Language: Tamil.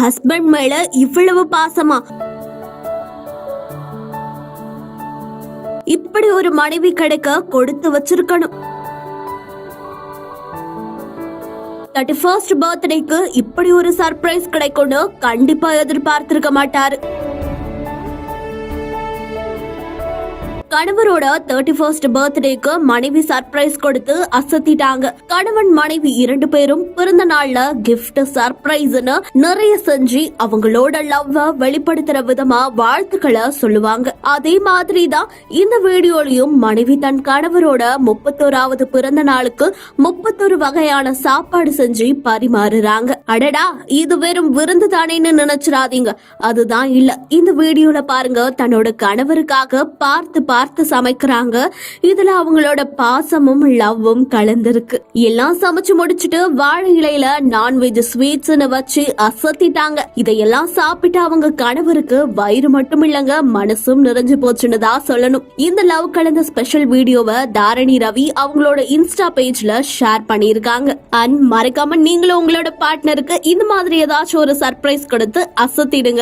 ஹஸ்பண்ட் மேல இவ்வளவு பாசமா? இப்படி ஒரு மனைவி கிடைக்க கொடுத்து வச்சிருக்கணும். 31st பர்த்டேக்கு இப்படி ஒரு சர்ப்ரைஸ் கிடைக்கும்னு கண்டிப்பா எதிர்பார்த்திருக்க மாட்டாரு. கணவரோட 31st பர்த்டேக்கு மனைவி சர்ப்ரைஸ் கொடுத்து அசத்திட்டாங்க. கணவன் மனைவி 2 பேரும் பிறந்த நாள்ல கிஃப்ட் சர்ப்ரைஸ்னு நிறைய செஞ்சு அவங்களோட லவ்வ வெளிப்படுத்துற விதமா வாழ்த்துக்களை சொல்லுவாங்க. அதே மாதிரி தான் இந்த வீடியோலயும் மனைவி தன் கணவரோட 31வது பிறந்த நாளுக்கு 31 வகையான சாப்பாடு செஞ்சு பரிமாறுறாங்க. அடடா, இது வெறும் விருந்து தானேன்னு நினைச்சிடாதீங்க. அதுதான் இல்ல. இந்த வீடியோல பாருங்க, தன்னோட கணவருக்காக பார்த்து சமைக்கிறாங்க. இதுல அவங்களோட பாசமும் லவ்வும் கலந்திருக்கு. எல்லாம் சமைச்சு முடிச்சுட்டு வாழை இலையில நான்வெஜ் ஸ்வீட்ஸ்னு வச்சு அசத்திட்டாங்க. இதையெல்லாம் சாப்பிட்டு அவங்க கணவருக்கு வயிறு மட்டும் இல்லங்க, மனசும் நிறைஞ்சு போச்சுன்னு தான் சொல்லணும். இந்த லவ் கலந்த ஸ்பெஷல் வீடியோவை தாரணி ரவி அவங்களோட இன்ஸ்டா பேஜ்ல ஷேர் பண்ணிருக்காங்க. அண்ட் மறக்காம நீங்களும் உங்களோட பார்ட்னருக்கு இந்த மாதிரி ஏதாச்சும் ஒரு சர்ப்ரைஸ் கொடுத்து அசத்திடுங்க.